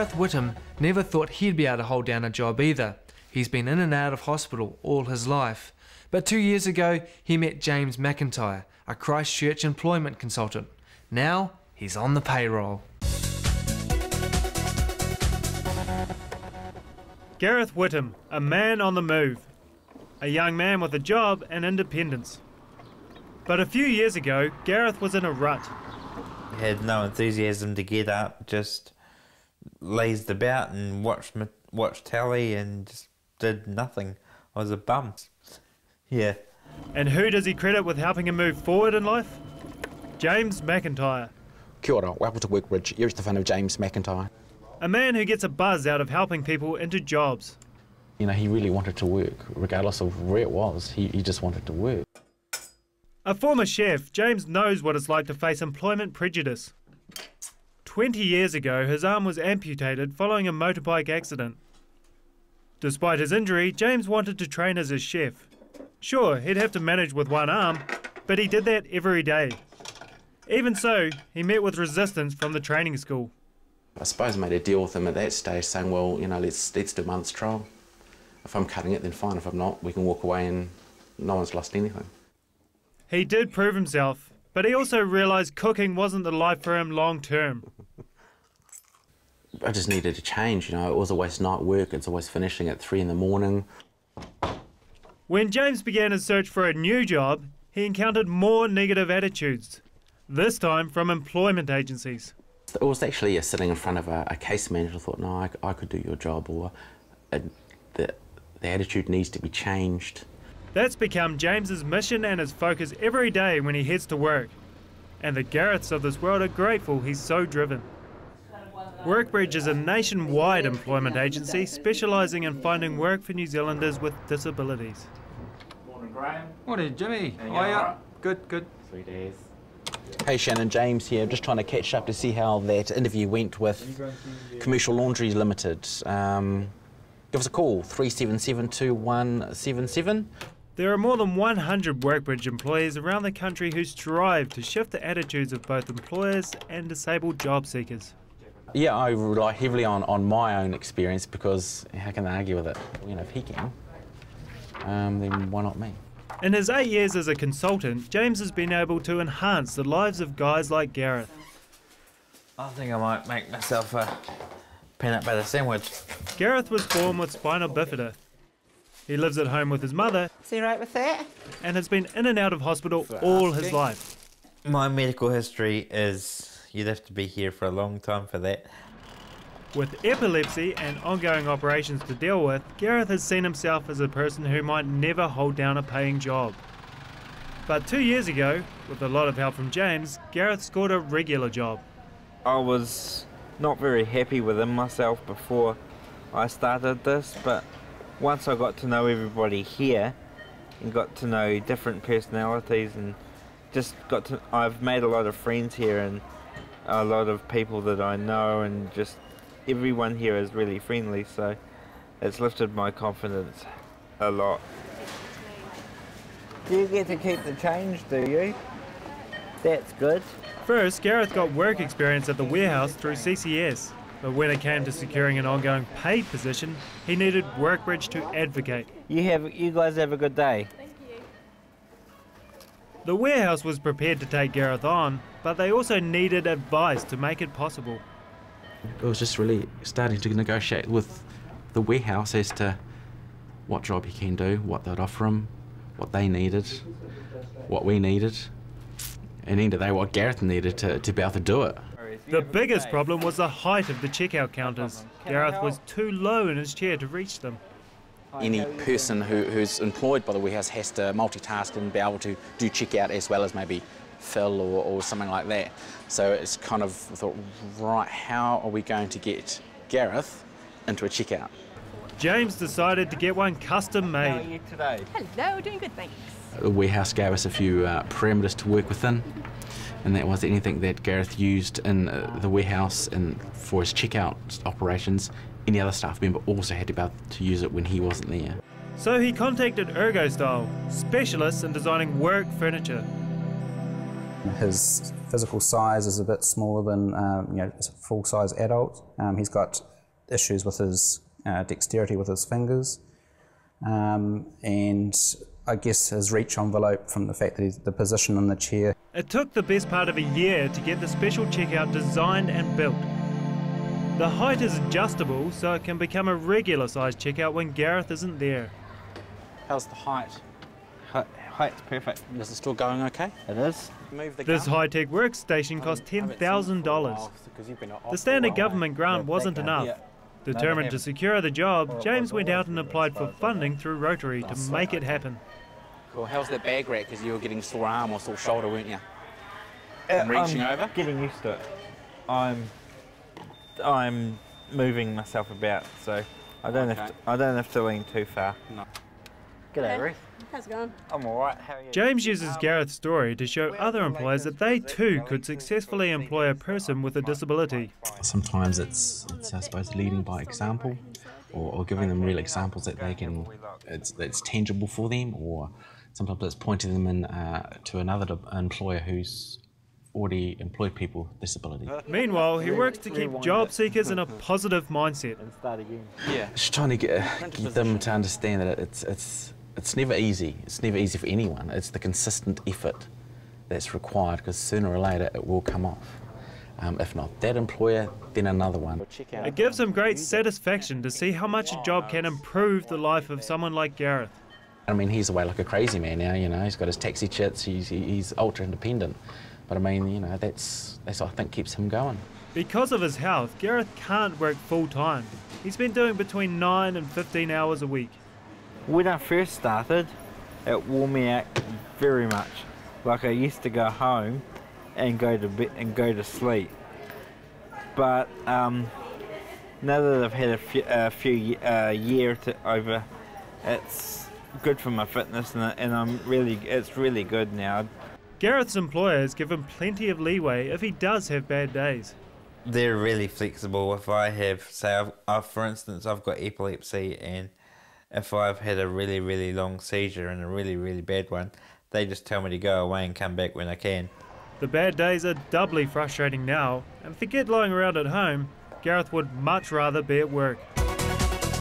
Gareth Whitham never thought he'd be able to hold down a job either. He's been in and out of hospital all his life. But 2 years ago, he met James McIntyre, a Christchurch employment consultant. Now, he's on the payroll. Gareth Whitham, a man on the move. A young man with a job and independence. But a few years ago, Gareth was in a rut. He had no enthusiasm to get up, just lazed about and watched telly and just did nothing. I was a bum. Yeah. And who does he credit with helping him move forward in life? James McIntyre. Kia ora, welcome to Workbridge. Here's the fun of James McIntyre. A man who gets a buzz out of helping people into jobs. You know, he really wanted to work, regardless of where it was. He just wanted to work. A former chef, James knows what it's like to face employment prejudice. 20 years ago, his arm was amputated following a motorbike accident. Despite his injury, James wanted to train as a chef. Sure, he'd have to manage with one arm, but he did that every day. Even so, he met with resistance from the training school. I suppose I made a deal with him at that stage, saying, well, you know, let's do a month's trial. If I'm cutting it, then fine. If I'm not, we can walk away and no one's lost anything. He did prove himself, but he also realised cooking wasn't the life for him long term. I just needed to change, you know. It was always night work. It's always finishing at 3 in the morning. When James began his search for a new job, he encountered more negative attitudes, this time from employment agencies. It was actually sitting in front of a case manager. I thought, no, I could do your job, or the attitude needs to be changed. That's become James's mission and his focus every day when he heads to work. And the Gareths of this world are grateful he's so driven. Workbridge is a nationwide employment agency specialising in finding work for New Zealanders with disabilities. Morning, Graham. Morning, Jimmy. How are you? Good, good. 3 days. Hey Shannon, James here. Just trying to catch up to see how that interview went with Commercial Laundry Limited. Give us a call, 377-2177. There are more than 100 Workbridge employees around the country who strive to shift the attitudes of both employers and disabled job seekers. Yeah, I rely heavily on my own experience, because how can they argue with it? You know, if he can, then why not me? In his 8 years as a consultant, James has been able to enhance the lives of guys like Gareth. I think I might make myself a peanut butter sandwich. Gareth was born with spinal bifida. He lives at home with his mother. Is he right with that? And has been in and out of hospital all his life. My medical history is, you'd have to be here for a long time for that. With epilepsy and ongoing operations to deal with, Gareth has seen himself as a person who might never hold down a paying job. But 2 years ago, with a lot of help from James, Gareth scored a regular job. I was not very happy within myself before I started this, but once I got to know everybody here and got to know different personalities and I've made a lot of friends here and a lot of people that I know, and just everyone here is really friendly, so it's lifted my confidence a lot. Do you get to keep the change, do you? That's good. First, Gareth got work experience at the warehouse through CCS, but when it came to securing an ongoing paid position, he needed Workbridge to advocate. You guys have a good day. The warehouse was prepared to take Gareth on, but they also needed advice to make it possible. It was just really starting to negotiate with the warehouse as to what job he can do, what they'd offer him, what they needed, what we needed, and end of the day what Gareth needed to be able to do it. The biggest problem was the height of the checkout counters. Gareth was too low in his chair to reach them. Any person who's employed by the warehouse has to multitask and be able to do checkout as well as maybe fill or something like that. So it's kind of, I thought, right, how are we going to get Gareth into a checkout? James decided to get one custom made. How are you today? Hello, doing good, thanks. The warehouse gave us a few parameters to work within, and that was anything that Gareth used in the warehouse and for his checkout operations. Any other staff member also had to be able to use it when he wasn't there. So he contacted ErgoStyle, specialists in designing work furniture. His physical size is a bit smaller than a full-size adult. He's got issues with his dexterity with his fingers, and I guess his reach envelope from the fact that he's the position in the chair. It took the best part of a year to get the special checkout designed and built. The height is adjustable so it can become a regular size checkout when Gareth isn't there. How's the height? Height's perfect. Is it still going okay? It is. Move the This high-tech workstation cost $10,000. The standard government grant wasn't enough. Determined to secure the job, James went out and applied for funding through Rotary to make it happen. Cool. How's that bag rack? Because you were getting sore arm or sore shoulder, weren't you? And reaching over? Getting used to it. I'm moving myself about, so I don't have to lean too far. No. G'day, Ruth. How's it going? I'm alright, how are you? James uses Gareth's story to show other employers that they too could successfully employ a person with a disability. Sometimes it's I suppose, leading by example, or giving them real examples that they can, that's tangible for them, or sometimes it's pointing them in to another employer who's already employed people with disability. Meanwhile, he works to keep job seekers in a positive mindset. Yeah, just trying to get them to understand that it's never easy. It's never easy for anyone. It's the consistent effort that's required, because sooner or later it will come off. If not that employer, then another one. It gives him great satisfaction to see how much a job can improve the life of someone like Gareth. I mean, he's away like a crazy man now, he's got his taxi chits, he's ultra independent. But I mean, that's what I think keeps him going. Because of his health, Gareth can't work full-time. He's been doing between 9 and 15 hours a week. When I first started, it wore me out very much. Like, I used to go home and go to bed and go to sleep. But now that I've had a year over, it's good for my fitness, and it's really good now. Gareth's employers give him plenty of leeway if he does have bad days. They're really flexible. If I have, say, for instance, I've got epilepsy, and if I've had a really, really long seizure and a really, really bad one, they just tell me to go away and come back when I can. The bad days are doubly frustrating now, and forget lying around at home, Gareth would much rather be at work.